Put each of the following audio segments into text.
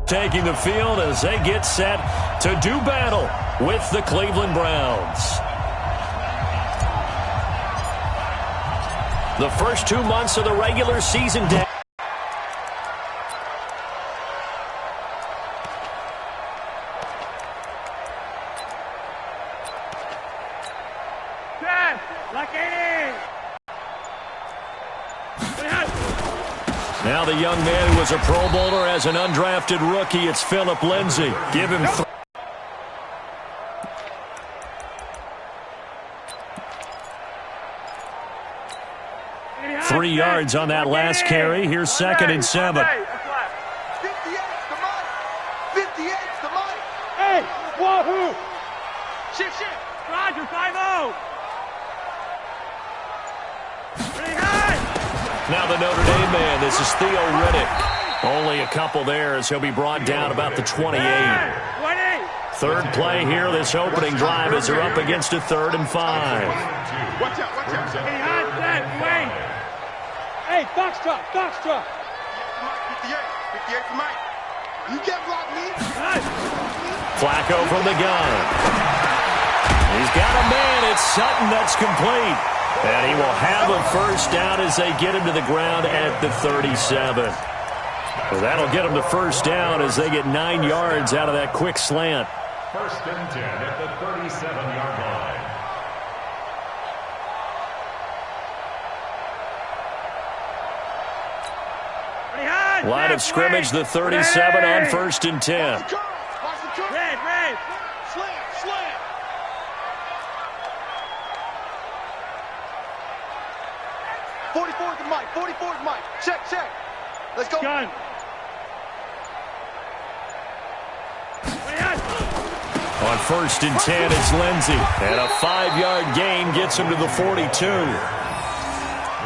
taking the field as they get set to do battle with the Cleveland Browns. The first 2 months of the regular season day. Now the young man who was a Pro Bowler as an undrafted rookie, it's Phillip Lindsay. Give him 3 yards on that last carry. Here's 2nd and 7. 58's the mic. 58's the mic. Hey, wahoo. Shit. Roger, 5-0. Now the Notre Dame man, this is Theo Riddick. Only a couple there as he'll be brought down about the 28. Third play here, this opening drive as they're up against a 3rd and 5. Watch out. Hey, Foxtrot. 58's the mic. You can't block me. Flacco from the gun. He's got a man. It's Sutton that's complete. And he will have a first down as they get him to the ground at the 37. Well, that'll get him to first down as they get 9 yards out of that quick slant. 1st and 10 at the 37-yard line. Line of scrimmage, the 37 on 1st and 10. Red. Slam. 44's the mic. 44's mic. Check. Let's go. Gun. On 1st and 10, it's Lindsay. And a 5-yard gain gets him to the 42.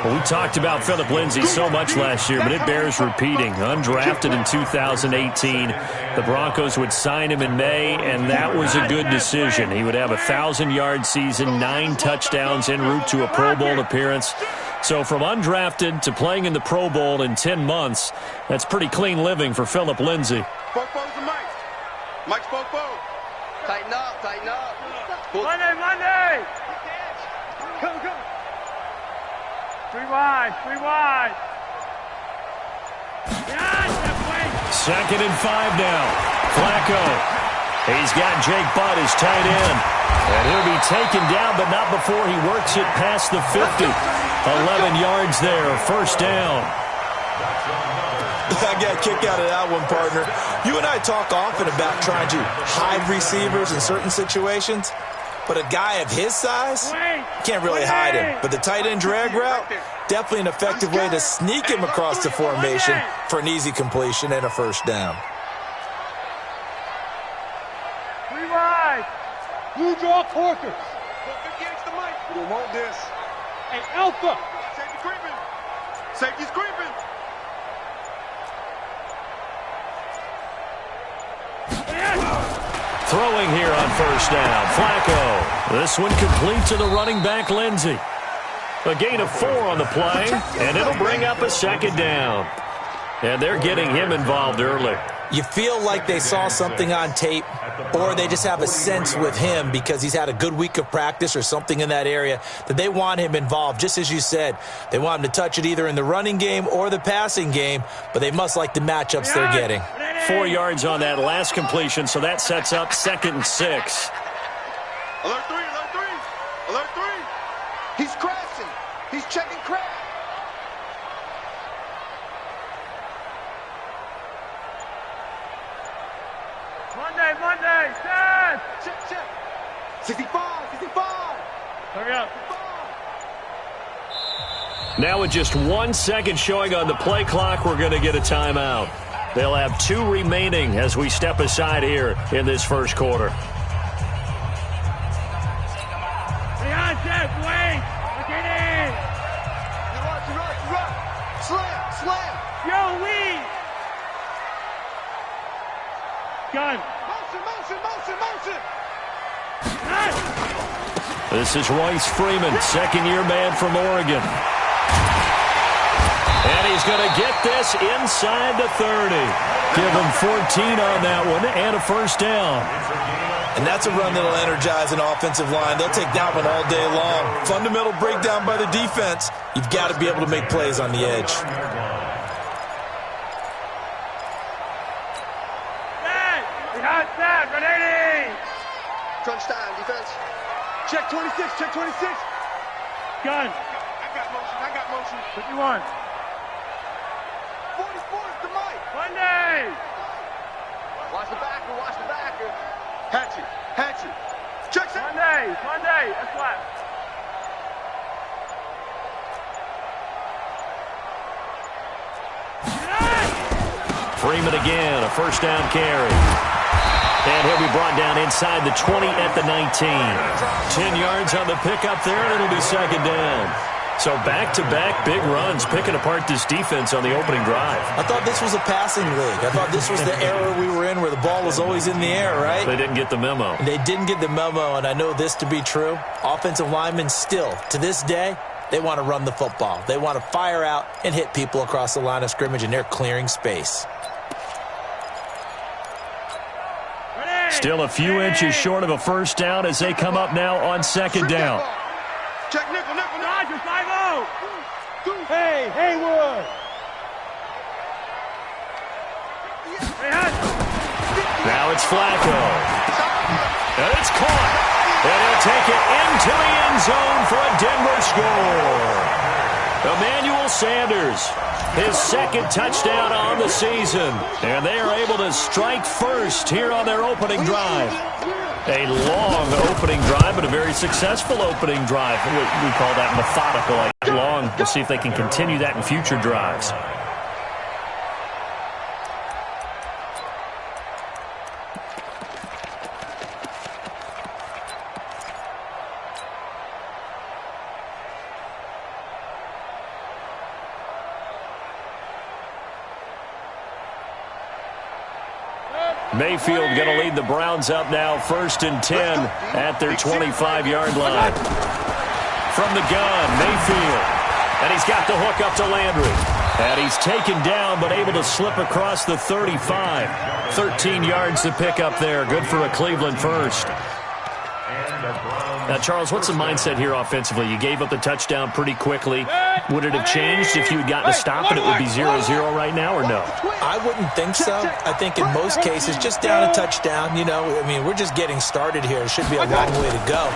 Well, we talked about Phillip Lindsay so much last year, but it bears repeating. Undrafted in 2018, the Broncos would sign him in May, and that was a good decision. He would have a 1,000-yard season, 9 touchdowns en route to a Pro Bowl appearance. So from undrafted to playing in the Pro Bowl in 10 months, that's pretty clean living for Phillip Lindsay. Fofo's the mic. Mike's Fofo. Tighten up. Monday. Go. 3 wide. 2nd and 5 now. Flacco. He's got Jake Butt as tight end. And he'll be taken down, but not before he works it past the 50. 11 yards there, first down. I got a kick out of that one, partner. You and I talk often about trying to hide receivers in certain situations, but a guy of his size can't really hide him. But the tight end drag route, definitely an effective way to sneak him across the formation for an easy completion and a first down. 3 wide. Blue draw Corkers. 58's the mic. We want this. Hey, Alpha. Safety's creeping. Throwing here on first down. Flacco. This one complete to the running back, Lindsay. A gain of 4 on the play, and it'll bring up a 2nd down. And they're getting him involved early. You feel like they saw something on tape, or they just have a sense with him because he's had a good week of practice or something in that area that they want him involved. Just as you said, they want him to touch it either in the running game or the passing game, but they must like the matchups they're getting. 4 yards on that last completion, so that sets up 2nd and 6. Alert 3. He's crashing. He's checking crash. Monday, Dad! Check. 65. Hurry up. Now with just 1 second showing on the play clock, we're going to get a timeout. They'll have 2 remaining as we step aside here in this first quarter. Slam. Yo, lead. Gun. Motion. This is Royce Freeman, second-year man from Oregon. And he's going to get this inside the 30. Give him 14 on that one and a first down. And that's a run that'll energize an offensive line. They'll take that one all day long. Fundamental breakdown by the defense. You've got to be able to make plays on the edge. Crunch time, defense. Check 26, check 26. Gun. I got motion. 51. 44 is the mic. Monday. Watch the backer. Hatchet. Check set. Monday. That's flat. Freeman again, a first down carry. And he'll be brought down inside the 20 at the 19. 10 yards on the pickup there, and it'll be second down. So back-to-back big runs, picking apart this defense on the opening drive. I thought this was a passing league. I thought this was the era we were in where the ball was always in the air, right? They didn't get the memo. They didn't get the memo, and I know this to be true. Offensive linemen still, to this day, they want to run the football. They want to fire out and hit people across the line of scrimmage, and they're clearing space. Still a few inches short of a first down as they come up now on second down. Check nickel. Dodgers, 5-0. Hey, Haywood. Now it's Flacco. And it's caught. And he'll take it into the end zone for a Denver score. Emmanuel Sanders, his second touchdown on the season. And they are able to strike first here on their opening drive. A long opening drive, but a very successful opening drive. We call that methodical, like long. We'll see if they can continue that in future drives. Mayfield going to lead the Browns up now, 1st and 10 at their 25-yard line. From the gun, Mayfield. And he's got the hook up to Landry. And he's taken down, but able to slip across the 35. 13 yards to pick up there. Good for a Cleveland first. Now, Charles, what's the mindset here offensively? You gave up the touchdown pretty quickly. Would it have changed if you had gotten a stop and it would be 0-0 right now, or no? I wouldn't think so. I think in most cases, just down a touchdown, you know, I mean, we're just getting started here. It should be a long way to go.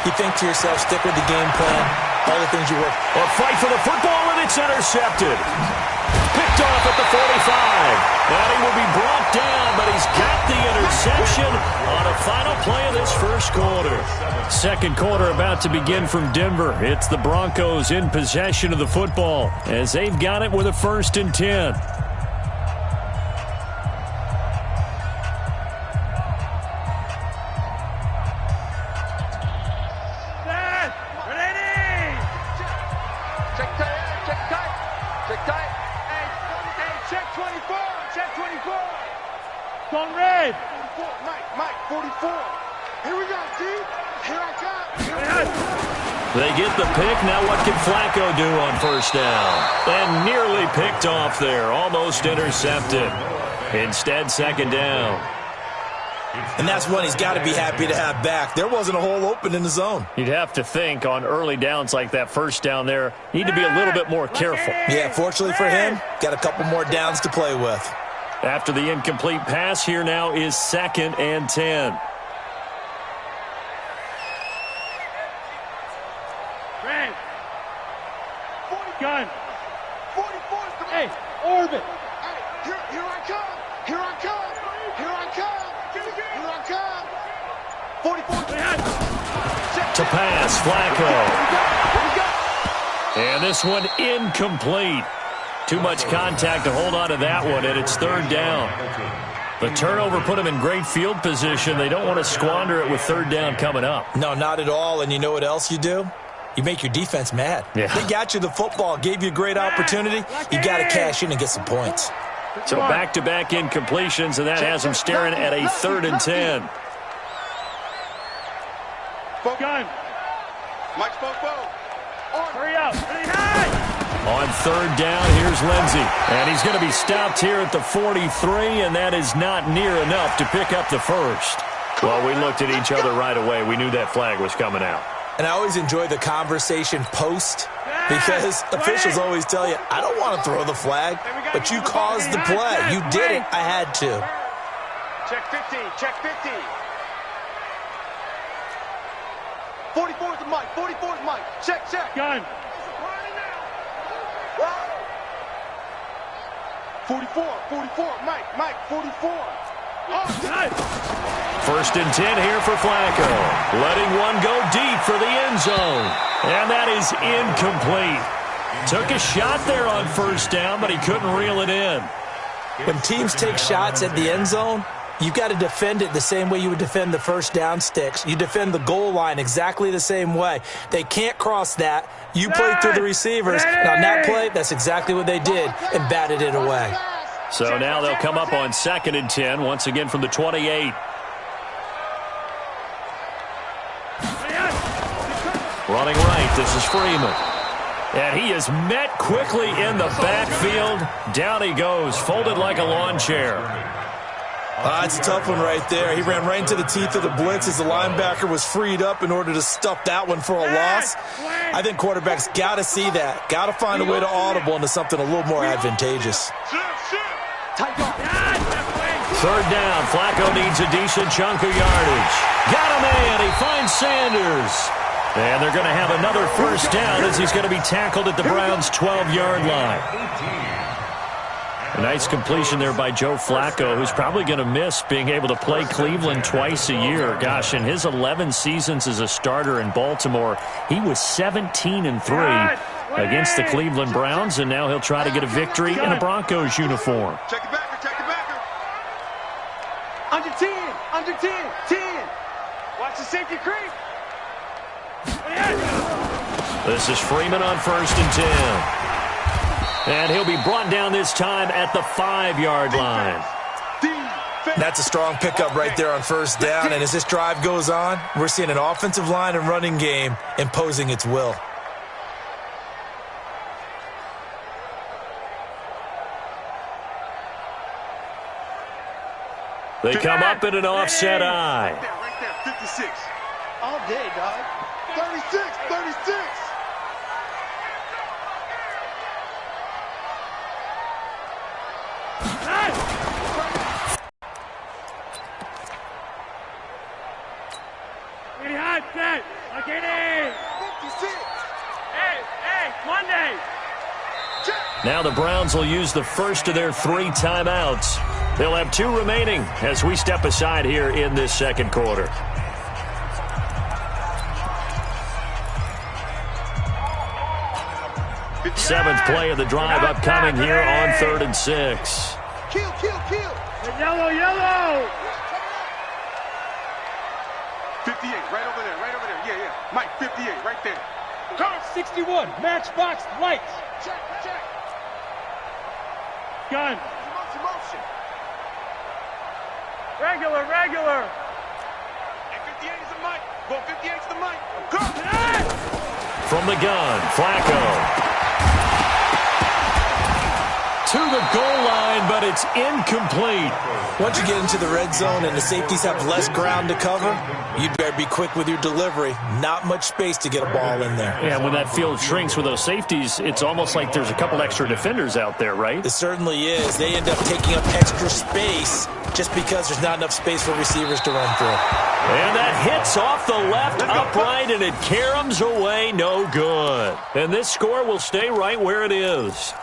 You think to yourself, stick with the game plan, all the things you work. A fight for the football, and it's intercepted. Picked off at the 45. And he will be brought down, but he's got the interception on a final play of this first quarter. Second quarter about to begin from Denver. It's the Broncos in possession of the football as they've got it with a 1st and 10. On red. 44, Mike, 44. Here we go, D. Here I come. They get the pick. Now what can Flacco do on 1st down? And nearly picked off there. Almost intercepted. Instead, 2nd down. And that's one he's got to be happy to have back. There wasn't a hole open in the zone. You'd have to think on early downs like that 1st down there, need to be a little bit more careful. Yeah, fortunately for him, got a couple more downs to play with. After the incomplete pass, here now is 2nd and 10. Red. Gun. 44. Hey, orbit. Hey, here I come. Here I come. Here I come. Here I come. 44. To pass, Flacco. And this one incomplete. Too much contact to hold on to that one, and it's 3rd down. The turnover put them in great field position. They don't want to squander it with 3rd down coming up. No, not at all. And you know what else you do? You make your defense mad. Yeah. They got you the football, gave you a great opportunity. You got to cash in and get some points. So back-to-back incompletions, and that has them staring at a 3rd and 10. Gun. Mike spoke. Hurry up. On third down, here's Lindsey. And he's going to be stopped here at the 43, and that is not near enough to pick up the first. Well, we looked at each other right away. We knew that flag was coming out. And I always enjoy the conversation post because officials always tell you, I don't want to throw the flag, but you caused the play. You did it. I had to. Check 50. Check 50. 44 is the mic. 44 is Mike. Check, check. Gun. 44, Mike, 44. First and 10 here for Flacco. Letting one go deep for the end zone. And that is incomplete. Took a shot there on first down, but he couldn't reel it in. When teams take shots at the end zone, you've got to defend it the same way you would defend the first down sticks. You defend the goal line exactly the same way. They can't cross that. You play through the receivers, and on that play, that's exactly what they did and batted it away. So now they'll come up on 2nd and 10, once again from the 28. Running right, this is Freeman. And he is met quickly in the backfield. Down he goes, folded like a lawn chair. That's a tough one right there. He ran right into the teeth of the blitz as the linebacker was freed up in order to stuff that one for a loss. I think quarterbacks got to see that. Got to find a way to audible into something a little more advantageous. Third down, Flacco needs a decent chunk of yardage. Got a man, he finds Sanders. And they're going to have another first down as he's going to be tackled at the Browns' 12-yard line. A nice completion there by Joe Flacco, who's probably going to miss being able to play Cleveland twice a year. Gosh, in his 11 seasons as a starter in Baltimore, he was 17-3 against the Cleveland Browns, and now he'll try to get a victory in a Broncos uniform. Check the backer, check the backer. Under 10, 10. Watch the safety creep. This is Freeman on 1st and 10. And he'll be brought down this time at the 5-yard line. That's a strong pickup right there on first down. And as this drive goes on, we're seeing an offensive line and running game imposing its will. They come up in an offset eye. Right there, 56. All day, dog. 36. Pretty hot, set. Okay, 56. Hey, Monday. Now the Browns will use the first of their 3 timeouts. They'll have 2 remaining as we step aside here in this second quarter. Seventh play of the drive upcoming here on 3rd and 6. Kill. Yellow. 58, right over there. Yeah. Mike, 58, right there. Come 61, matchbox lights. Check. Gun. Motion. Regular. Hey, 58 is the mic. Go, 58 is the mic. Go. From the gun, Flacco. To the goal line, but it's incomplete. Once you get into the red zone and the safeties have less ground to cover, you'd better be quick with your delivery. Not much space to get a ball in there. Yeah, when that field shrinks with those safeties, it's almost like there's a couple extra defenders out there, right? It certainly is. They end up taking up extra space just because there's not enough space for receivers to run through. And that hits off the left upright, and it caroms away, no good. And this score will stay right where it is.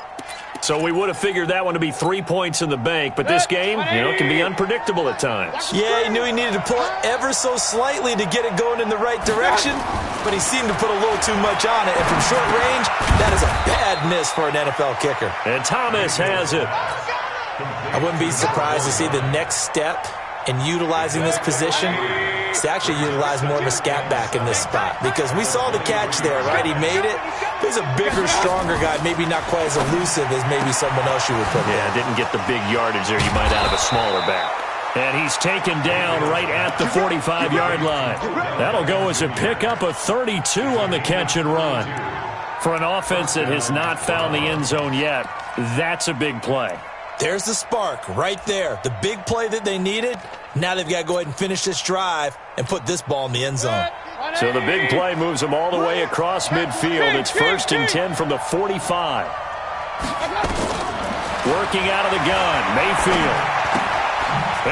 So we would have figured that one to be 3 points in the bank, but this game, can be unpredictable at times. Yeah, he knew he needed to pull it ever so slightly to get it going in the right direction, but he seemed to put a little too much on it, and from short range, that is a bad miss for an NFL kicker. And Thomas has it. I wouldn't be surprised to see the next step in utilizing this position is to actually utilize more of a scat back in this spot, because we saw the catch there, right? He made it. He's a bigger, stronger guy, maybe not quite as elusive as maybe someone else you would put there. Yeah, didn't get the big yardage there you might out of a smaller back. And he's taken down right at the 45-yard line. That'll go as a pickup of 32 on the catch and run. For an offense that has not found the end zone yet, that's a big play. There's the spark right there. The big play that they needed. Now they've got to go ahead and finish this drive and put this ball in the end zone. So the big play moves them all the way across midfield. It's 1st and 10 from the 45. Working out of the gun, Mayfield.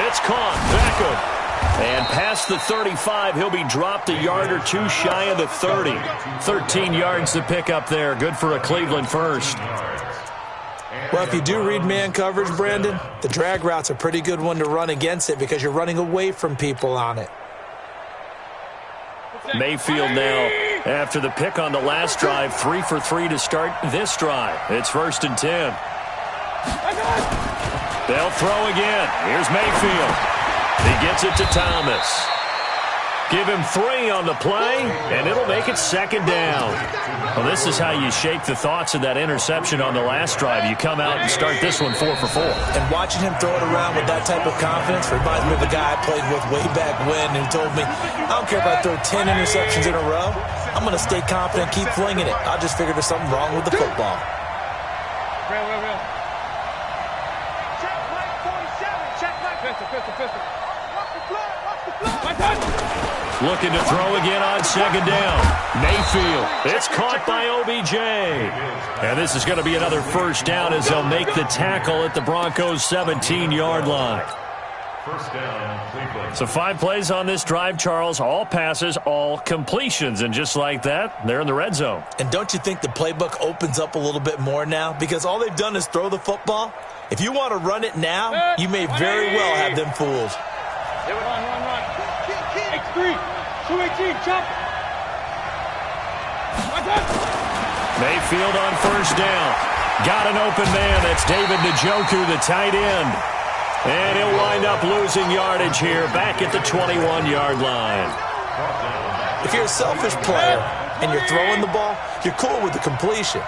It's caught. Beckham. And past the 35, he'll be dropped a yard or two shy of the 30. 13 yards to pick up there. Good for a Cleveland first. Well, if you do read man coverage, Brandon, the drag route's a pretty good one to run against it because you're running away from people on it. Mayfield now, after the pick on the last drive, 3 for 3 to start this drive. It's 1st and 10. They'll throw again. Here's Mayfield. He gets it to Thomas. Give him 3 on the play, and it'll make it 2nd down. Well, this is how you shake the thoughts of that interception on the last drive. You come out and start this one 4 for 4. And watching him throw it around with that type of confidence reminds me of a guy I played with way back when who told me, I don't care if I throw 10 interceptions in a row. I'm going to stay confident, keep flinging it. I just figured there's something wrong with the football. Real. Check Mike 47. Check Mike. Pistol. Looking to throw again on 2nd down. Mayfield. It's caught by OBJ. And this is going to be another 1st down as they'll make the tackle at the Broncos' 17-yard line. So 5 plays on this drive, Charles. All passes, all completions. And just like that, they're in the red zone. And don't you think the playbook opens up a little bit more now? Because all they've done is throw the football. If you want to run it now, you may very well have them fooled. Run. X3. 218. Jump. Mayfield on 1st down. Got an open man. That's David Njoku, the tight end. And he'll wind up losing yardage here back at the 21-yard line. If you're a selfish player and you're throwing the ball, you're cool with the completion.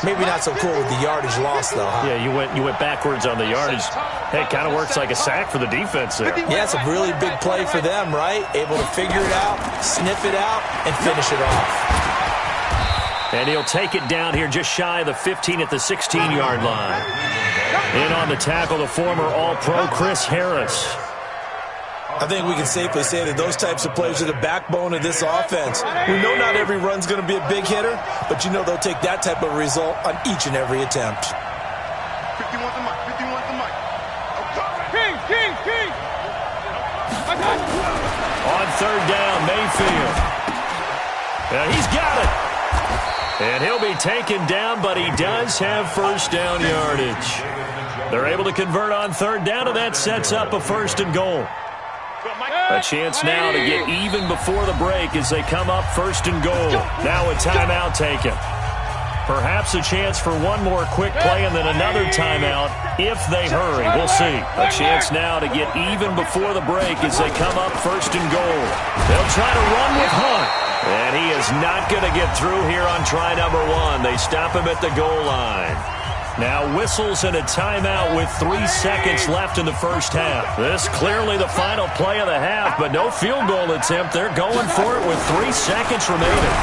Maybe not so cool with the yardage loss, though, huh? Yeah, you went backwards on the yardage. Hey, it kind of works like a sack for the defense there. Yeah, it's a really big play for them, right? Able to figure it out, sniff it out, and finish it off. And he'll take it down here just shy of the 15 at the 16-yard line. In on the tackle, the former All-Pro Chris Harris. I think we can safely say that those types of plays are the backbone of this offense. We know not every run's going to be a big hitter, but you know they'll take that type of result on each and every attempt. 51 the mic. King. On 3rd down, Mayfield. He's got it. And he'll be taken down, but he does have 1st down yardage. They're able to convert on 3rd down, and that sets up a 1st and goal. A chance now to get even before the break as they come up 1st and goal. Now a timeout taken. Perhaps a chance for one more quick play and then another timeout if they hurry. We'll see. A chance now to get even before the break as they come up 1st and goal. They'll try to run with Hunt. And he is not going to get through here on try number 1. They stop him at the goal line. Now whistles and a timeout with 3 seconds left in the 1st half. This clearly the final play of the half, but no field goal attempt. They're going for it with 3 seconds remaining.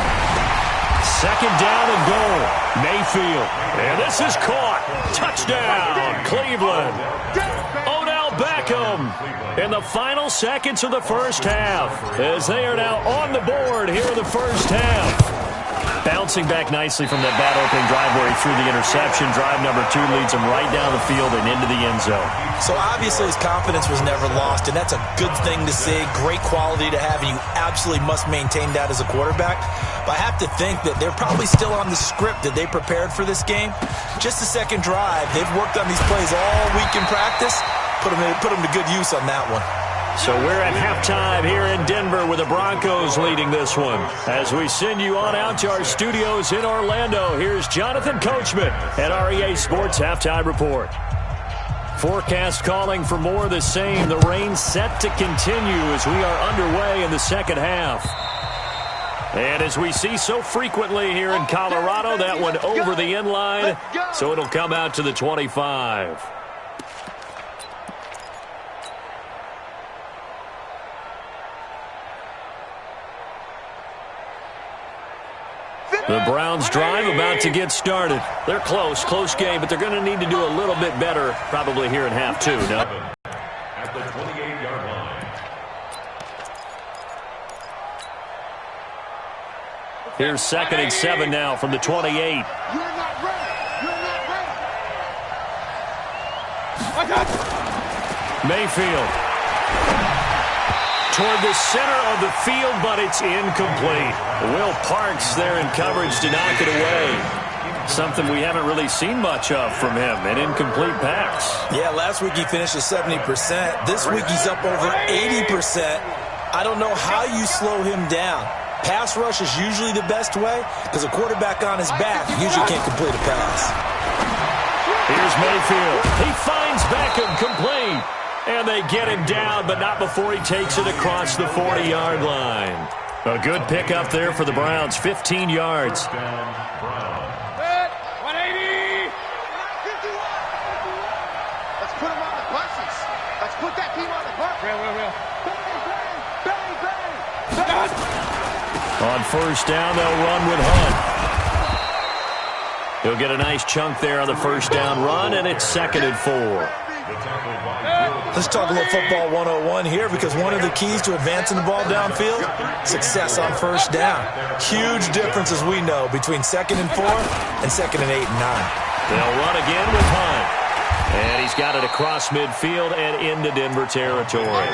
2nd down and goal. Mayfield. And this is caught. Touchdown, Cleveland. Odell Beckham in the final seconds of the 1st half as they are now on the board here in the 1st half. Bouncing back nicely from that bad opening drive where he threw the interception. Drive number 2 leads him right down the field and into the end zone. So obviously his confidence was never lost, and that's a good thing to see. Great quality to have, and you absolutely must maintain that as a quarterback. But I have to think that they're probably still on the script that they prepared for this game. Just the 2nd drive. They've worked on these plays all week in practice. Put them to good use on that one. So we're at halftime here in Denver with the Broncos leading this one. As we send you on out to our studios in Orlando, here's Jonathan Coachman at REA Sports Halftime Report. Forecast calling for more of the same. The rain set to continue as we are underway in the 2nd half. And as we see so frequently here in Colorado, that one over the end line, so it'll come out to the 25. The Browns drive about to get started. They're close game, but they're going to need to do a little bit better probably here in half two. No? At the 28-yard line. Here's 2nd and 7 now from the 28. You're not ready. You're not ready. Mayfield toward the center of the field, but it's incomplete. Will Parks there in coverage to knock it away. Something we haven't really seen much of from him, an incomplete pass. Yeah, last week he finished at 70%. This week he's up over 80%. I don't know how you slow him down. Pass rush is usually the best way because a quarterback on his back usually can't complete a pass. Here's Mayfield. He finds Beckham complete. And they get him down, but not before he takes it across the 40-yard line. A good pickup there for the Browns, 15 yards. 180. Let's put him on the buses. Let's put that team on the bus. Real. Bang. On first down, they'll run with Hunt. He'll get a nice chunk there on the first down run, and it's 2nd and 4. Let's talk a little football 101 here because one of the keys to advancing the ball downfield, success on first down. Huge difference, as we know, between 2nd and 4 and 2nd and 8 and 9. They'll run again with Hunt. And he's got it across midfield and into Denver territory.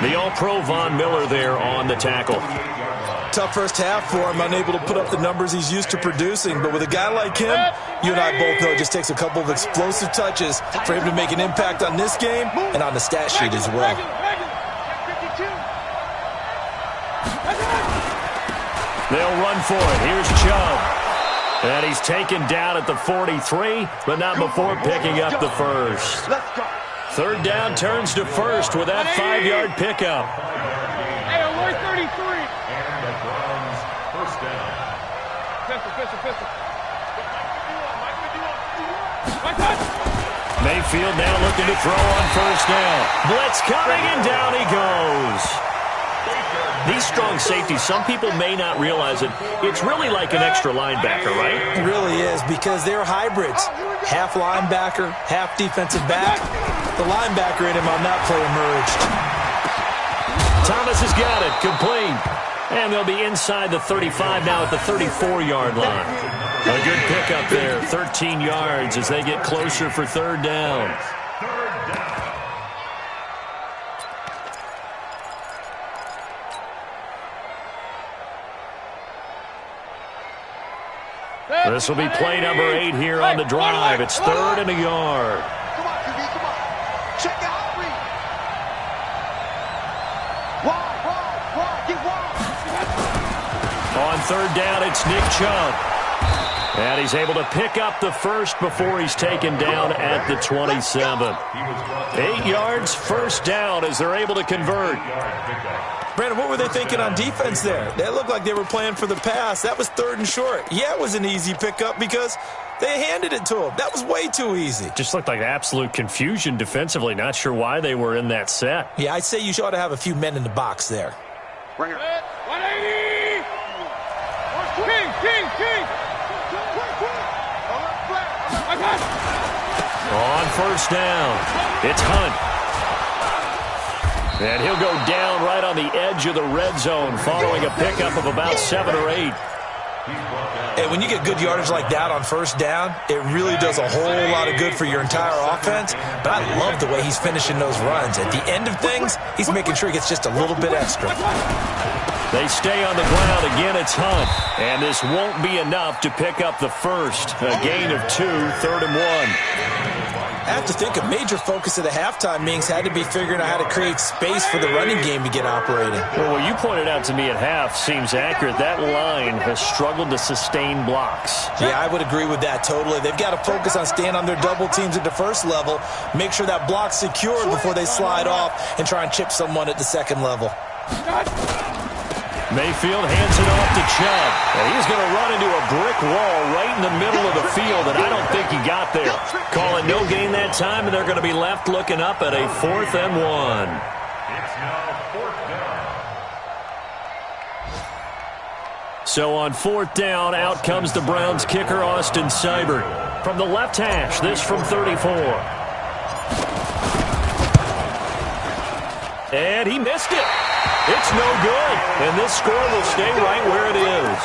The All-Pro Von Miller there on the tackle. Tough first half for him, unable to put up the numbers he's used to producing. But with a guy like him, you and I both know it just takes a couple of explosive touches for him to make an impact on this game and on the stat sheet as well. They'll run for it. Here's Chubb. And he's taken down at the 43, but not before picking up the first. Third down turns to first with that 5-yard pickup. Hey, alert 33. And the Browns first down. Pistol. Mayfield now looking to throw on first down. Blitz coming, and down he goes. These strong safeties, some people may not realize it. It's really like an extra linebacker, right? It really is because they're hybrids. Half linebacker, half defensive back. The linebacker in him on that play emerged. Thomas has got it, complete. And they'll be inside the 35 now at the 34-yard line. A good pickup there, 13 yards as they get closer for third down. This will be play number 8 here on the drive. It's 3rd and a yard. Come on, QB, come on. Check the out read. Wide. Get wide. On third down, it's Nick Chubb. And he's able to pick up the first before he's taken down at the 27. 8 yards, first down as they're able to convert. Brandon, what were they thinking on defense there? They looked like they were playing for the pass. That was 3rd and short. Yeah, it was an easy pickup because they handed it to him. That was way too easy. Just looked like absolute confusion defensively. Not sure why they were in that set. Yeah, I'd say you ought to have a few men in the box there. Bring it. 180. King. On first down, it's Hunt. And he'll go down right on the edge of the red zone following a pickup of about 7 or 8. Hey, when you get good yardage like that on first down, it really does a whole lot of good for your entire offense. But I love the way he's finishing those runs. At the end of things, he's making sure he gets just a little bit extra. They stay on the ground. Again, it's Hunt. And this won't be enough to pick up the first. A gain of 2, 3rd and 1. I have to think a major focus of the halftime meetings had to be figuring out how to create space for the running game to get operating. Well, what you pointed out to me at half seems accurate. That line has struggled to sustain blocks. Yeah, I would agree with that totally. They've got to focus on staying on their double teams at the first level, make sure that block's secured before they slide off and try and chip someone at the second level. Mayfield hands it off to Chubb. And he's going to run into a brick wall right in the middle of the field, and I don't think he got there. Calling no gain that time, and they're going to be left looking up at a 4th and 1. It's now 4th down. So on 4th down, out comes the Browns kicker, Austin Seibert. From the left hash, this from 34. And he missed it. It's no good. And this score will stay right where it is.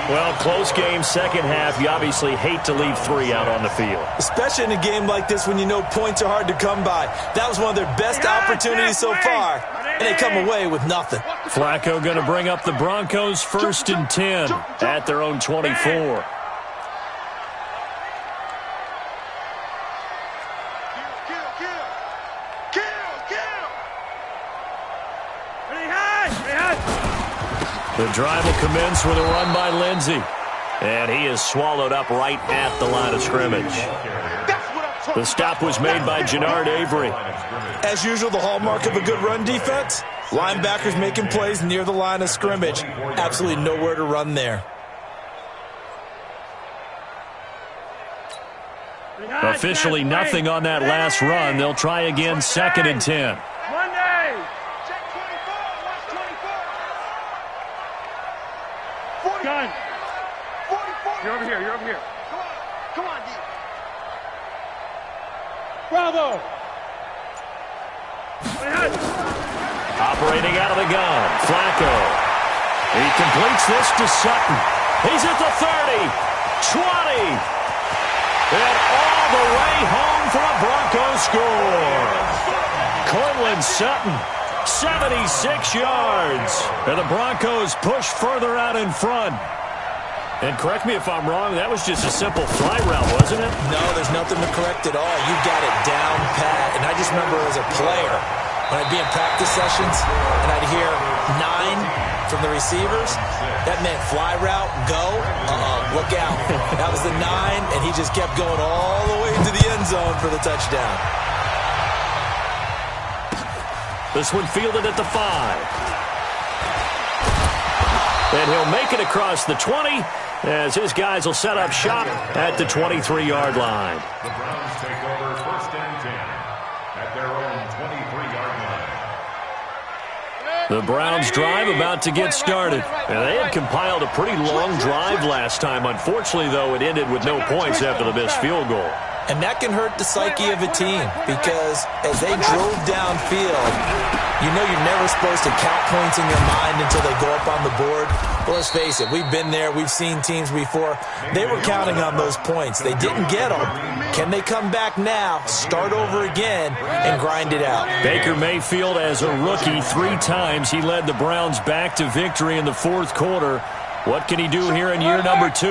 Well, close game, second half. You obviously hate to leave 3 out on the field. Especially in a game like this when you know points are hard to come by. That was one of their best opportunities so far, and they come away with nothing. Flacco going to bring up the Broncos 1st and 10 at their own 24. The drive will commence with a run by Lindsey. And he is swallowed up right at the line of scrimmage. The stop was made by Jannard Avery. As usual, the hallmark of a good run defense, linebackers making plays near the line of scrimmage. Absolutely nowhere to run there. Officially nothing on that last run. They'll try again, 2nd and 10. Gun. You're over here. You're over here. Come on, D. Bravo. Operating out of the gun, Flacco. He completes this to Sutton. He's at the 30, 20, and all the way home for a Broncos score. Cortland Sutton, 76 yards. And the Broncos push further out in front. And correct me if I'm wrong, that was just a simple fly route, wasn't it? No, there's nothing to correct at all. You got it down pat. And I just remember as a player, when I'd be in practice sessions and I'd hear 9 from the receivers, that meant fly route, go, look out. That was the 9, and he just kept going all the way to the end zone for the touchdown. This one fielded at the 5. And he'll make it across the 20 as his guys will set up shop at the 23-yard line. The Browns take over 1st and 10 at their own 23-yard line. The Browns drive about to get started. And they had compiled a pretty long drive last time. Unfortunately, though, it ended with no points after the missed field goal. And that can hurt the psyche of a team because as they drove downfield, you know you're never supposed to count points in your mind until they go up on the board. But let's face it, we've been there. We've seen teams before. They were counting on those points. They didn't get them. Can they come back now, start over again, and grind it out? Baker Mayfield, as a rookie, 3 times he led the Browns back to victory in the 4th quarter. What can he do here in year number 2?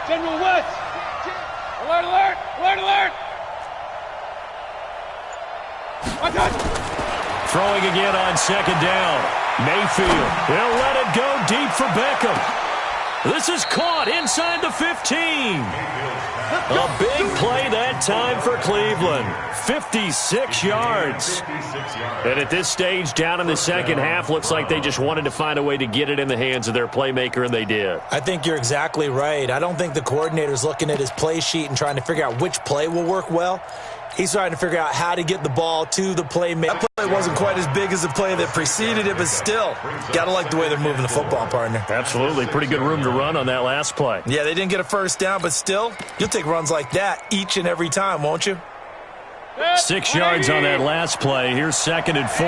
General West. Alert, alert, alert, alert. Throwing again on 2nd down. Mayfield, he'll let it go deep for Beckham. This is caught inside the 15. A big play that time for Cleveland. 56 yards. And at this stage, down in the second half, looks like they just wanted to find a way to get it in the hands of their playmaker, and they did. I think you're exactly right. I don't think the coordinator's looking at his play sheet and trying to figure out which play will work well. He's trying to figure out how to get the ball to the playmaker. That play wasn't quite as big as the play that preceded it, but still, got to like the way they're moving the football, partner. Absolutely. Pretty good room to run on that last play. Yeah, they didn't get a first down, but still, you'll take runs like that each and every time, won't you? 6 yards on that last play. Here's 2nd and 4.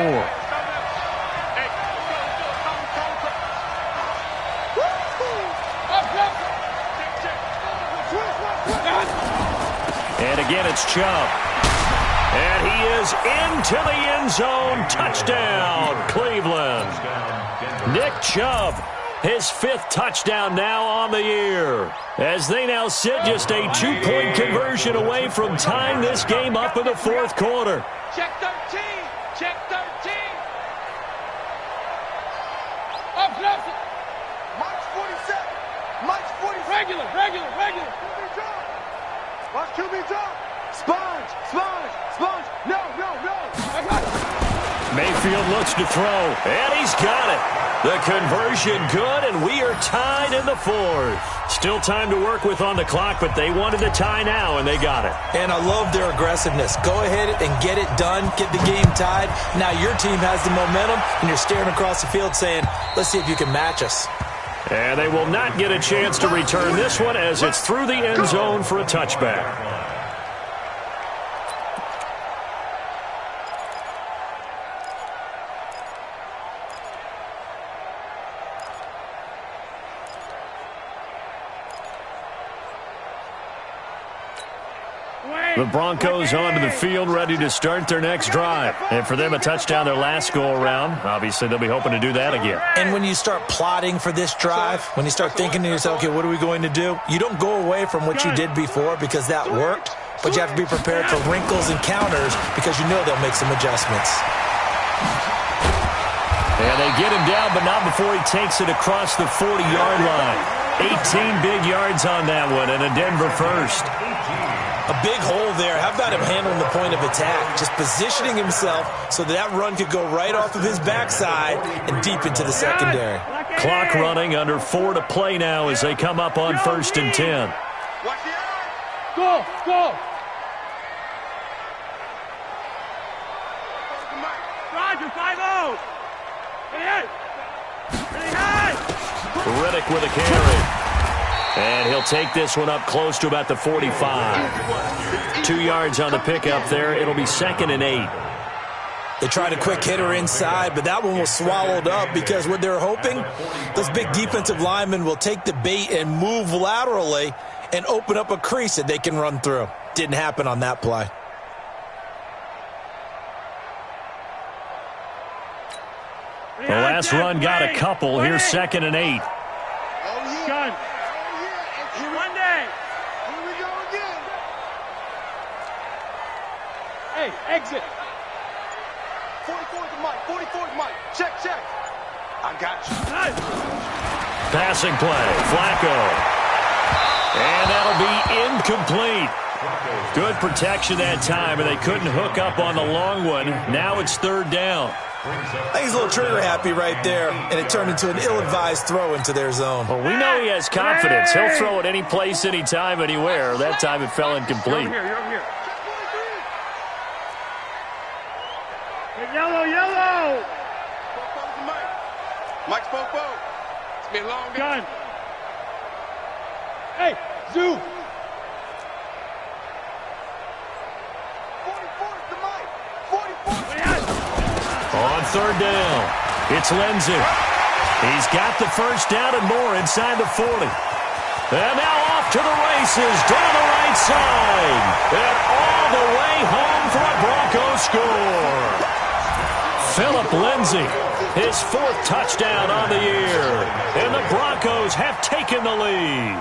And again, it's Chubb. And he is into the end zone. Touchdown, Cleveland. Nick Chubb, his 5th touchdown now on the year. As they now sit just a 2-point conversion away from tying this game up in the 4th quarter. Check 13. Check 13. Up, up. Mike's 47. Mike's 47. Regular. Watch QB drop. Sponge. No. Mayfield backfield, looks to throw, and he's got it. The conversion good, and we are tied in the fourth. Still time to work with on the clock, but they wanted the tie now, and they got it. And I love their aggressiveness. Go ahead and get it done, get the game tied. Now your team has the momentum, and you're staring across the field saying, let's see if you can match us. And they will not get a chance to return this one as it's through the end zone for a touchback. The Broncos onto the field, ready to start their next drive. And for them, a touchdown their last go-around. Obviously, they'll be hoping to do that again. And when you start plotting for this drive, when you start thinking to yourself, okay, what are we going to do? You don't go away from what you did before because that worked, but you have to be prepared for wrinkles and counters because you know they'll make some adjustments. And they get him down, but not before he takes it across the 40-yard line. 18 big yards on that one, and a Denver first. A big hole there. How about him handling the point of attack? Just positioning himself so that run could go right off of his backside and deep into the secondary. Clock running, under 4 to play now as they come up on 1st and 10. Go, go. Roger, 5-0. Riddick with a carry. And he'll take this one up close to about the 45. 2 yards on the pickup there. It'll be 2nd and 8. They tried a quick hitter inside, but that one was swallowed up because what they're hoping, those big defensive linemen will take the bait and move laterally and open up a crease that they can run through. Didn't happen on that play. The last run got a couple. Here's 2nd and 8. Gun. One day. Here we go again. Hey, exit. 44 to Mike. 44 to Mike. Check, check. I got you. Passing play. Flacco. And that'll be incomplete. Good protection that time, and they couldn't hook up on the long one. Now it's 3rd down. I think he's a little trigger happy right there, and it turned into an ill-advised throw into their zone. Well, we know he has confidence. He'll throw it any place, anytime, anywhere. That time it fell incomplete. You're over here. Hey, yellow, yellow. Popo's to Mike. Mike's Popo. It's been a long day. Gun. Hey, Zoo. 44 to Mike. 44. On 3rd down, it's Lindsey. He's got the first down and more inside the 40. And now off to the races down the right side. And all the way home for a Broncos score. Philip Lindsey, his 4th touchdown on the year. And the Broncos have taken the lead.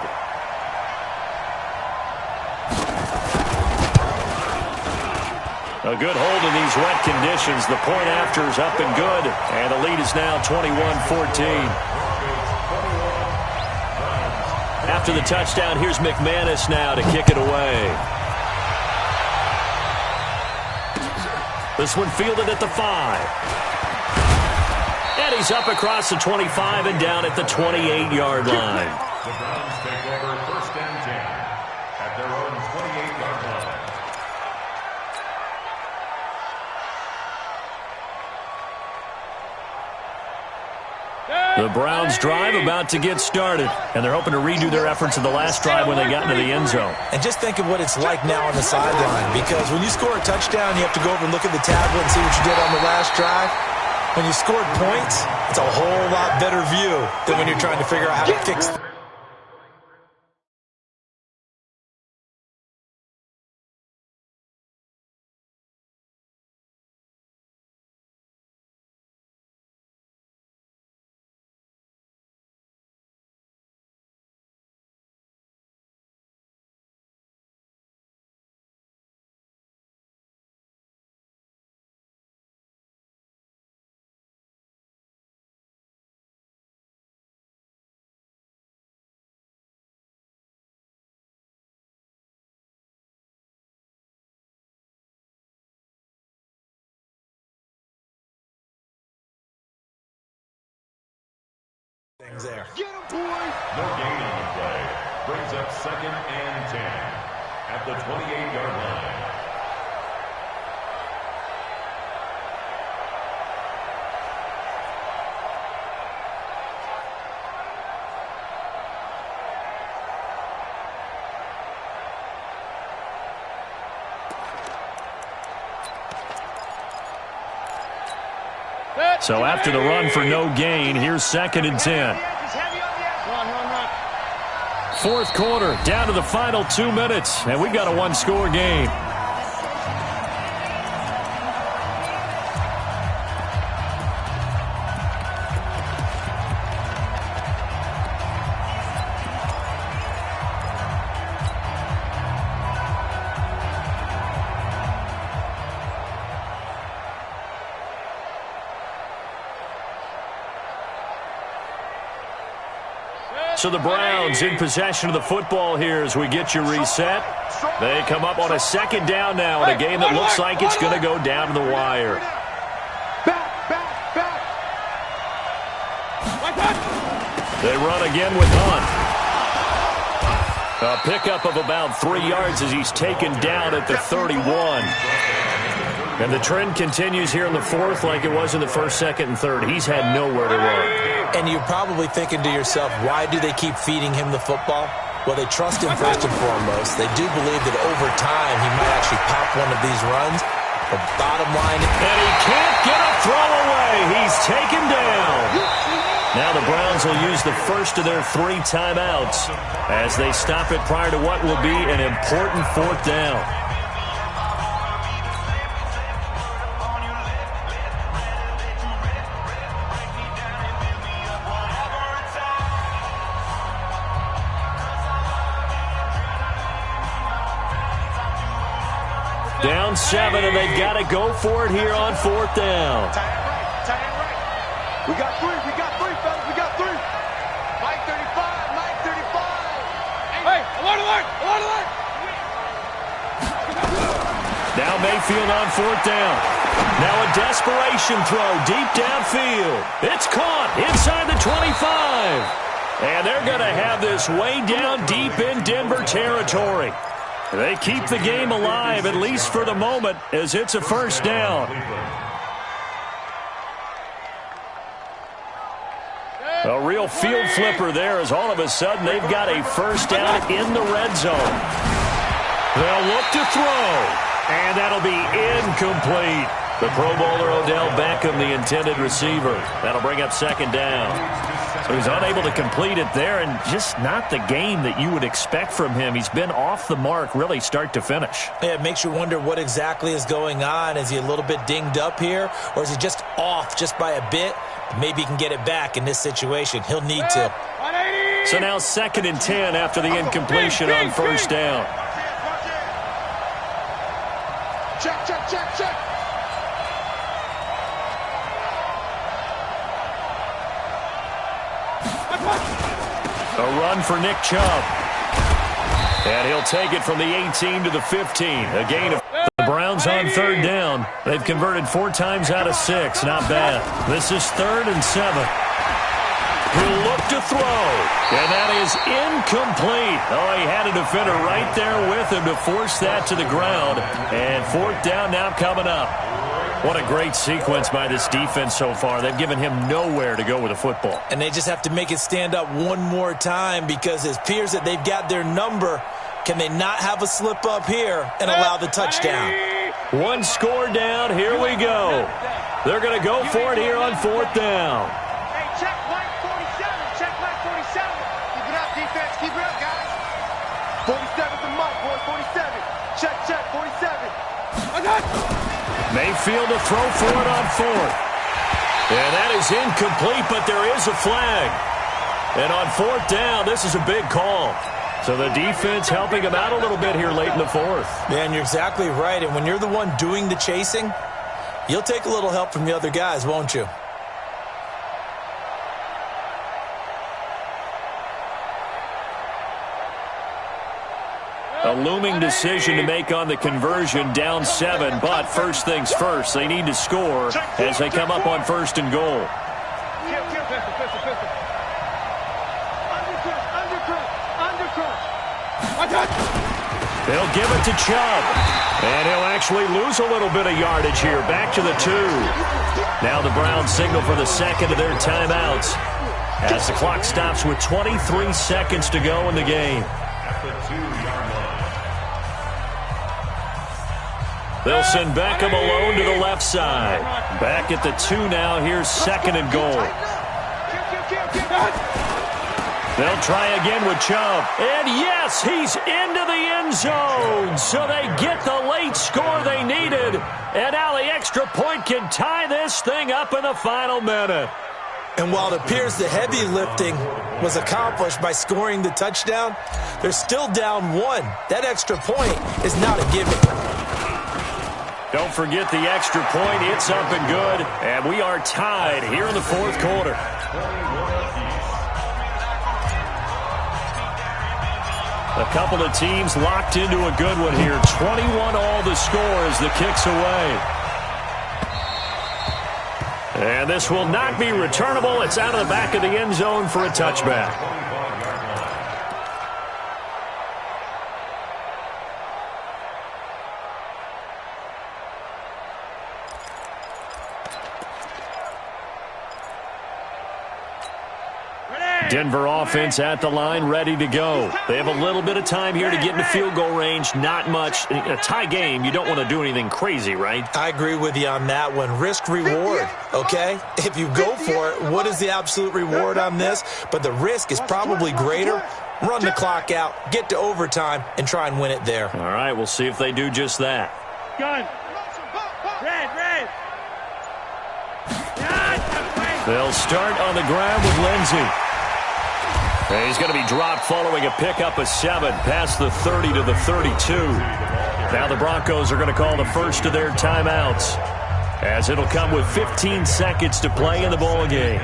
A good hold in these wet conditions. The point after is up and good. And the lead is now 21-14. After the touchdown, here's McManus now to kick it away. This one fielded at the 5. And he's up across the 25 and down at the 28-yard line. The Browns take over 1st and 10 at their own 28-yard line. The Browns drive about to get started, and they're hoping to redo their efforts in the last drive when they got into the end zone. And just think of what it's like now on the sideline, because when you score a touchdown, you have to go over and look at the tablet and see what you did on the last drive. When you scored points, it's a whole lot better view than when you're trying to figure out how to fix there. Get him, boys. No gain on the play. Brings up 2nd and 10 at the 28-yard line. So after the run for no gain, here's 2nd and 10. Fourth quarter, down to the final 2 minutes, and we've got a one-score game. So the Browns in possession of the football here as we get you reset. They come up on a 2nd down now in a game that looks like it's going to go down to the wire. They run again with Hunt. A pickup of about 3 yards as he's taken down at the 31. And the trend continues here in the fourth like it was in the first, second, and third. He's had nowhere to run. And you're probably thinking to yourself, why do they keep feeding him the football? Well, they trust him first and foremost. They do believe that over time he might actually pop one of these runs. But bottom line... And he can't get a throw away. He's taken down. Now the Browns will use the first of their 3 timeouts as they stop it prior to what will be an important 4th down. Down 7, and they've got to go for it here on 4th down. Tie it right. We got 3, fellas. We got 3. Mike 35, Mike 35. Hey, alert. Now Mayfield on 4th down. Now a desperation throw deep downfield. It's caught inside the 25. And they're going to have this way down deep in Denver territory. They keep the game alive, at least for the moment, as it's a 1st down. A real field flipper there as all of a sudden they've got a 1st down in the red zone. They'll look to throw, and that'll be incomplete. The Pro Bowler Odell Beckham, the intended receiver. That'll bring up 2nd down. So he's unable to complete it there, and just not the game that you would expect from him. He's been off the mark, really, start to finish. Yeah, it makes you wonder what exactly is going on. Is he a little bit dinged up here, or is he just off just by a bit? Maybe he can get it back in this situation. He'll need to. So now 2nd and 10 after the incompletion on 1st down. Check. A run for Nick Chubb. And he'll take it from the 18 to the 15. A gain of the Browns on 3rd down. They've converted 4 times out of 6. Not bad. This is 3rd and 7. He'll look to throw. And that is incomplete. Oh, he had a defender right there with him to force that to the ground. And 4th down now coming up. What a great sequence by this defense so far. They've given him nowhere to go with the football. And they just have to make it stand up one more time because it appears that they've got their number. Can they not have a slip up here and allow the touchdown? 1 score down. Here we go. They're going to go for it here on 4th down. Hey, check Mike 47. Check Mike 47. Keep it up, defense. Keep it up, guys. 47's the mark, boy. 47. Check. 47. Mayfield to throw for it on 4th. And that is incomplete, but there is a flag. And on 4th down, this is a big call. So the defense helping him out a little bit here late in the 4th. Man, you're exactly right. And when you're the one doing the chasing, you'll take a little help from the other guys, won't you? A looming decision to make on the conversion, down 7. But first things first, they need to score as they come up on 1st and goal. They'll give it to Chubb. And he'll actually lose a little bit of yardage here. Back to the 2. Now the Browns signal for the second of their timeouts as the clock stops with 23 seconds to go in the game. At the 2-yard line. They'll send Beckham alone to the left side. Back at the 2 now. Here's second and goal. They'll try again with Chubb. And yes, he's into the end zone. So they get the late score they needed. And now the extra point can tie this thing up in the final minute. And while it appears the heavy lifting was accomplished by scoring the touchdown, they're still down 1. That extra point is not a given. Don't forget the extra point. It's up and good. And we are tied here in the fourth quarter. A couple of teams locked into a good one here. 21 all the score as the kick's away. And this will not be returnable. It's out of the back of the end zone for a touchback. Denver offense at the line, ready to go. They have a little bit of time here to get into field goal range. Not much. In a tie game, you don't want to do anything crazy, right? I agree with you on that one. Risk-reward, okay? If you go for it, what is the absolute reward on this? But the risk is probably greater. Run the clock out, get to overtime, and try and win it there. All right, we'll see if they do just that. Gun. Red. They'll start on the ground with Lindsey. And he's going to be dropped following a pickup of 7 past the 30 to the 32. Now the Broncos are going to call the first of their timeouts, as it'll come with 15 seconds to play in the ball game.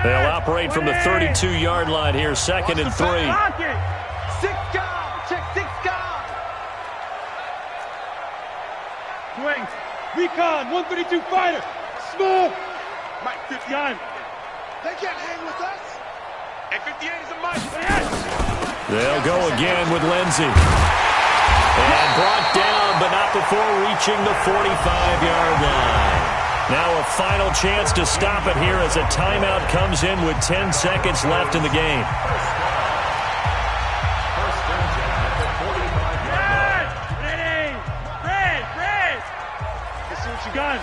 They'll operate from the 32-yard line here, second and 3. 6 guard. Check 6 guard. Swings. Recon. 132 fighter. Smooth. Mike 59. They can't hang with us. And 58 is a Mike. They'll go again with Lindsey. And brought down, but not before reaching the 45-yard line. Now a final chance to stop it here as a timeout comes in with 10 seconds left in the game. Ready. Red. Let's see what you got.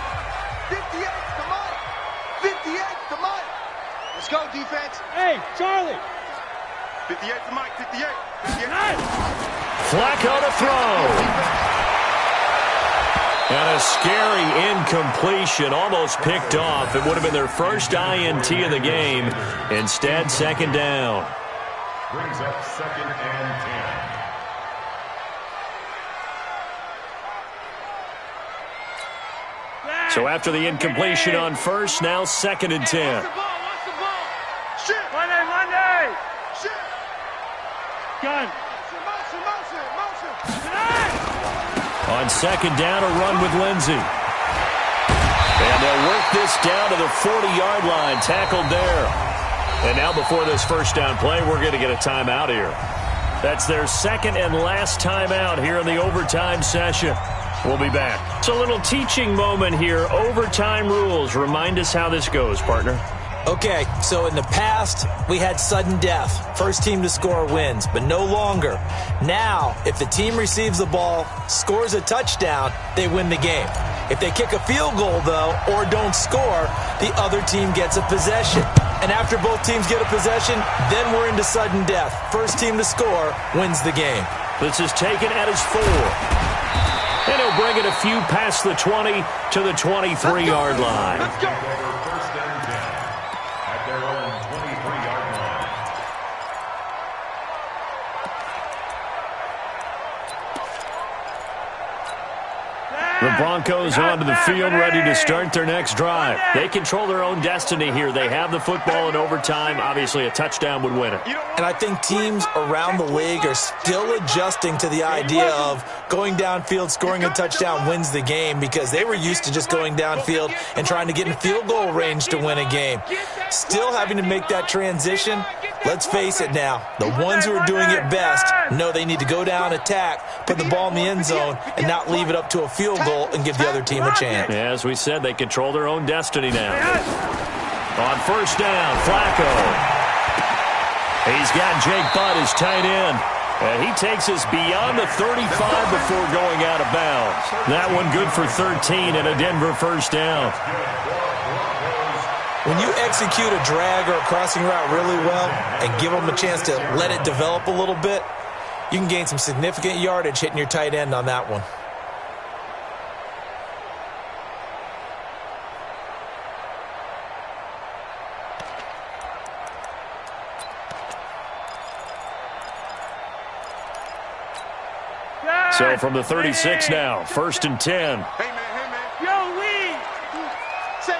58 to Mike. 58 to Mike. Let's go, defense. Hey, Charlie. 58 to Mike. 58. 58. Nice. Flacco to throw. And a scary incompletion, almost picked off. It would have been their first INT of the game. Instead, second down. Brings up second and 10. So after the incompletion on first, now second and 10. Watch the ball. Shit. Monday. Shit. Gun. Motion. On second down, a run with Lindsey. And they'll work this down to the 40-yard line, tackled there. And now before this first down play, we're going to get a timeout here. That's their second and last timeout here in the overtime session. We'll be back. It's a little teaching moment here. Overtime rules. Remind us how this goes, partner. Okay, so in the past, we had sudden death. First team to score wins, but no longer. Now, if the team receives the ball, scores a touchdown, they win the game. If they kick a field goal, though, or don't score, the other team gets a possession. And after both teams get a possession, then we're into sudden death. First team to score wins the game. This is taken at his 4. And he'll bring it a few past the 20 to the 23-yard line. Let's go. First and 10 at their own 23-yard line. The Broncos onto the field, ready to start their next drive. They control their own destiny here. They have the football in overtime. Obviously, a touchdown would win it. And I think teams around the league are still adjusting to the idea of going downfield, scoring a touchdown wins the game, because they were used to just going downfield and trying to get in field goal range to win a game. Still having to make that transition, Let's face it now, the ones who are doing it best know they need to go down, attack, put the ball in the end zone, and not leave it up to a field goal and give the other team a chance. Yeah, as we said, they control their own destiny now. On first down, Flacco. He's got Jake Butt as tight end. And he takes us beyond the 35 before going out of bounds. That one good for 13 and a Denver first down. When you execute a drag or a crossing route really well and give them a chance to let it develop a little bit, you can gain some significant yardage hitting your tight end on that one. So from the 36 now, first and 10. Hey, man. Yo, Lee! Say.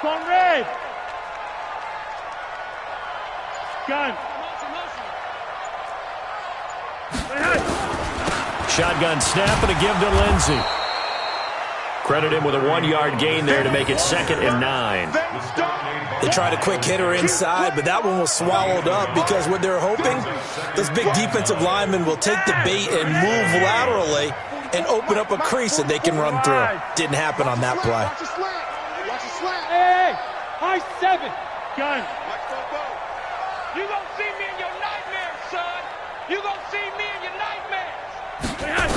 Come on, Red! Gun. Shotgun snap and a give to Lindsey. Credit him with a 1-yard gain there to make it 2nd and 9. They tried a quick hitter inside, but that one was swallowed up because what they're hoping, those big defensive linemen will take the bait and move laterally and open up a crease that they can run through. Didn't happen on that play. Watch a slant. Hey! High 7! Gun. You gonna see me in your nightmares, son! You gonna see me in your nightmares!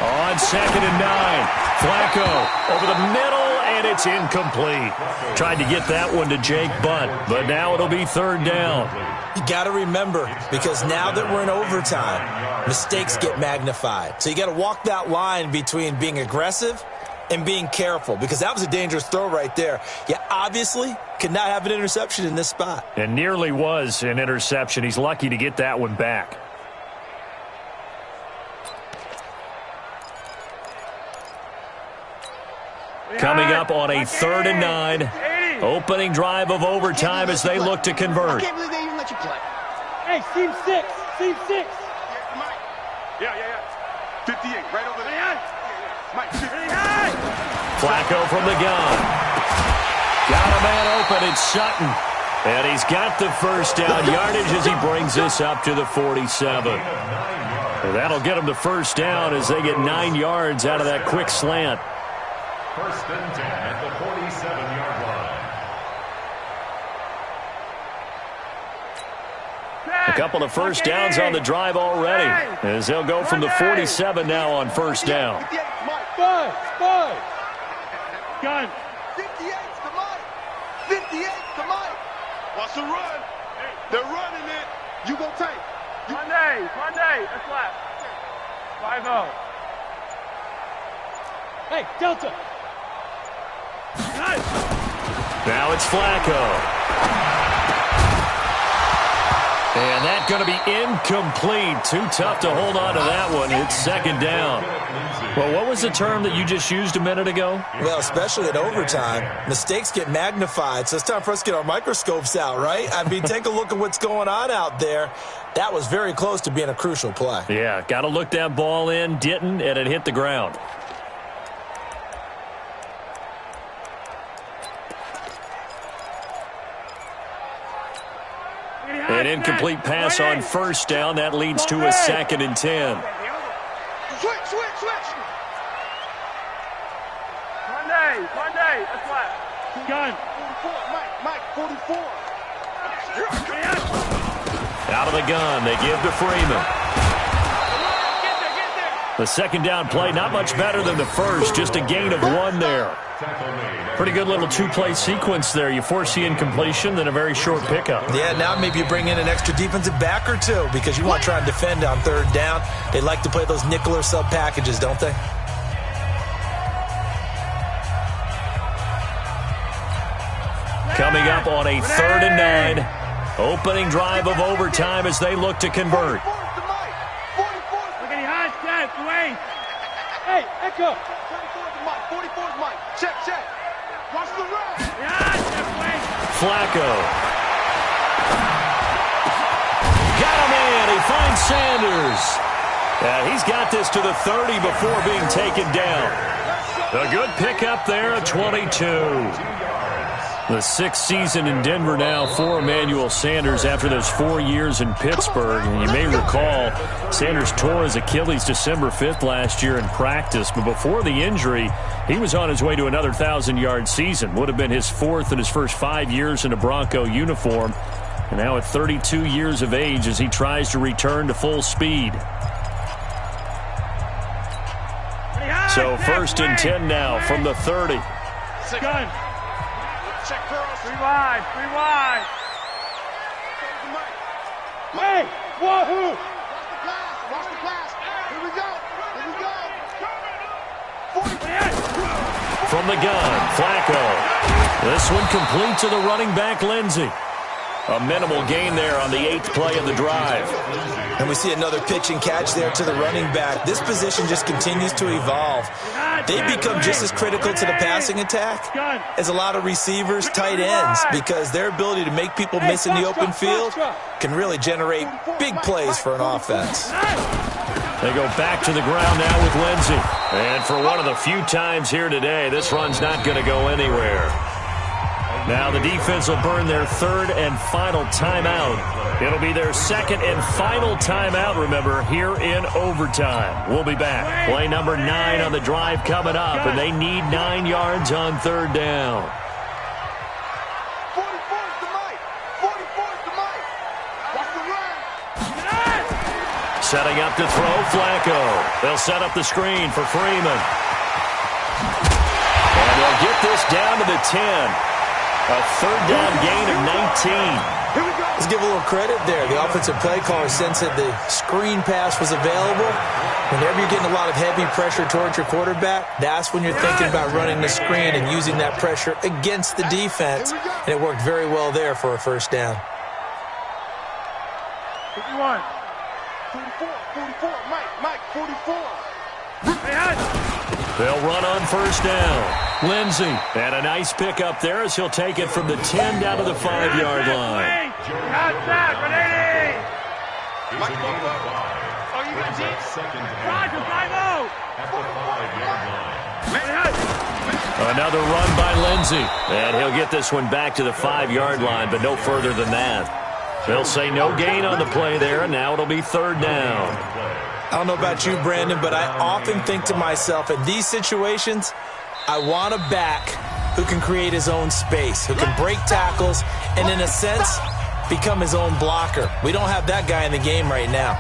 On 2nd and 9. Flacco over the middle, and it's incomplete. Tried to get that one to Jake Butt, but now it'll be 3rd down. You got to remember, because now that we're in overtime, mistakes get magnified. So you got to walk that line between being aggressive and being careful, because that was a dangerous throw right there. You obviously could not have an interception in this spot. And nearly was an interception. He's lucky to get that one back. Coming up on a 3rd and 9. Opening drive of overtime as they look to convert. I can't believe they even let you play. Hey, Team 6! Team 6! Yeah. 58, right over there. Mike, 58. Flacco from the gun. Got a man open. It's Sutton. And he's got the first down yardage as he brings this up to the 47. And that'll get him the first down as they get 9 yards out of that quick slant. First and 10 at the 47-yard line. A couple of first downs on the drive already as they'll go from the 47 now on first down. 5! Gun. 58's the Mike. 58's the Mike. Watch the run. They're running it. You gonna take. Monday. That's left. 5-0. Hey, Delta. Now it's Flacco. And that's going to be incomplete. Too tough to hold on to that one. It's 2nd down. Well, what was the term that you just used a minute ago? Well, especially in overtime, mistakes get magnified, so it's time for us to get our microscopes out, right? I mean, take a look at what's going on out there. That was very close to being a crucial play. Yeah, got to look that ball in, didn't, and it hit the ground. An incomplete pass on first down. That leads to a 2nd and 10. Switch. Monday. That's left. Gun. 44, Mike, 44. Out of the gun, they give to Freeman. The 2nd down play, not much better than the first, just a gain of 1 there. Pretty good little 2-play sequence there. You force the incompletion, then a very short pickup. Yeah, now maybe you bring in an extra defensive back or two because you want to try and defend on 3rd down. They like to play those nickel or sub packages, don't they? Coming up on a 3rd and 9. Opening drive of overtime as they look to convert. 44's the Mike. 44's Look at the high step, Dwayne. Hey, Echo. 44's the Mike. 44's Mike. Check. Watch the run. Flacco. Got him in. He finds Sanders. He's got this to the 30 before being taken down. A good pickup there, a 22. The sixth season in Denver now for Emmanuel Sanders after those 4 years in Pittsburgh. And you may recall Sanders tore his Achilles December 5th last year in practice. But before the injury, he was on his way to another 1,000-yard season. Would have been his fourth in his first 5 years in a Bronco uniform. And now at 32 years of age as he tries to return to full speed. So first and 10 now from the 30. Gun. Check girls. 3 wide. 3 wide. Hey, wahoo! Watch the glass. Here we go. Here we go. From the gun, Flacco. This one complete to the running back, Lindsey. A minimal gain there on the 8th play of the drive. And we see another pitch and catch there to the running back. This position just continues to evolve. They become just as critical to the passing attack as a lot of receivers, tight ends, because their ability to make people miss in the open field can really generate big plays for an offense. They go back to the ground now with Lindsey. And for one of the few times here today, this run's not going to go anywhere. Now the defense will burn their third and final timeout. It'll be their second and final timeout, remember, here in overtime. We'll be back. Play number 9 on the drive coming up, and they need 9 yards on third down. 44's the mic. 44's the mic. Watch the run. Setting up to throw, Flacco. They'll set up the screen for Freeman. And they'll get this down to the 10. A third down gain of 19. Let's give a little credit there. The offensive play caller sensed that the screen pass was available. Whenever you're getting a lot of heavy pressure towards your quarterback, that's when you're thinking about running the screen and using that pressure against the defense. And it worked very well there for a first down. 51. 44. Mike, 44. They'll run on first down. Lindsey, and a nice pickup there as he'll take it from the 10 down to the 5-yard line. Outside, Renee! Mike, Oh, you got deep? Second Roger, 5-0! at the 5-yard line. Another run by Lindsey. And he'll get this one back to the 5-yard line, but no further than that. They'll say no gain on the play there, and now it'll be third down. I don't know about you, Brandon, but I often think to myself, in these situations, I want a back who can create his own space, who can break tackles, and in a sense, become his own blocker. We don't have that guy in the game right now.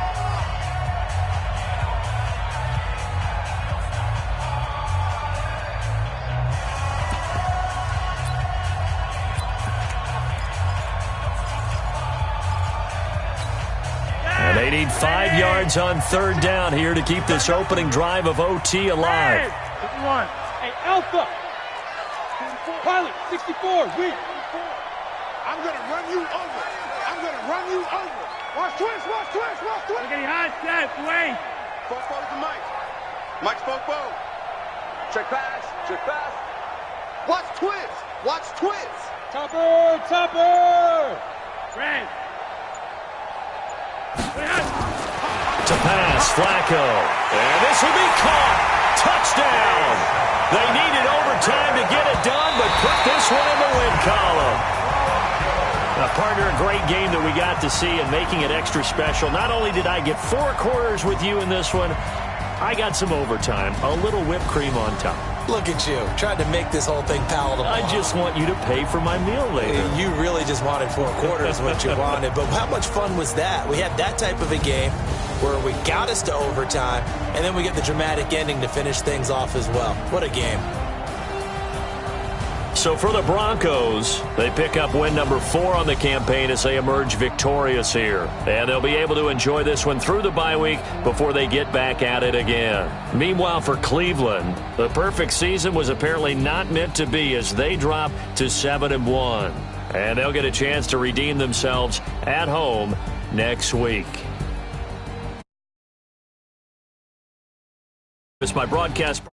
And they need 5 yards on third down here to keep this opening drive of OT alive. 51. Hey, Alpha! Pilot, 64, weak. I'm going to run you over. Watch twist. Look at the high step, wait. Fofo's the mic. Mike's Fofo. Check pass. Watch twist. Topper. Red. To pass, Flacco. And this will be caught. Touchdown. They needed overtime to get it done, but put this one in the win column. Partner, a great game that we got to see and making it extra special. Not only did I get 4 quarters with you in this one, I got some overtime, a little whipped cream on top. Look at you, trying to make this whole thing palatable. I just want you to pay for my meal later. You really just wanted 4 quarters what you wanted, but how much fun was that? We had that type of a game where we got us to overtime, and then we get the dramatic ending to finish things off as well. What a game. So for the Broncos, they pick up win number 4 on the campaign as they emerge victorious here. And they'll be able to enjoy this one through the bye week before they get back at it again. Meanwhile, for Cleveland, the perfect season was apparently not meant to be as they drop to 7-1. And they'll get a chance to redeem themselves at home next week. It's my broadcast.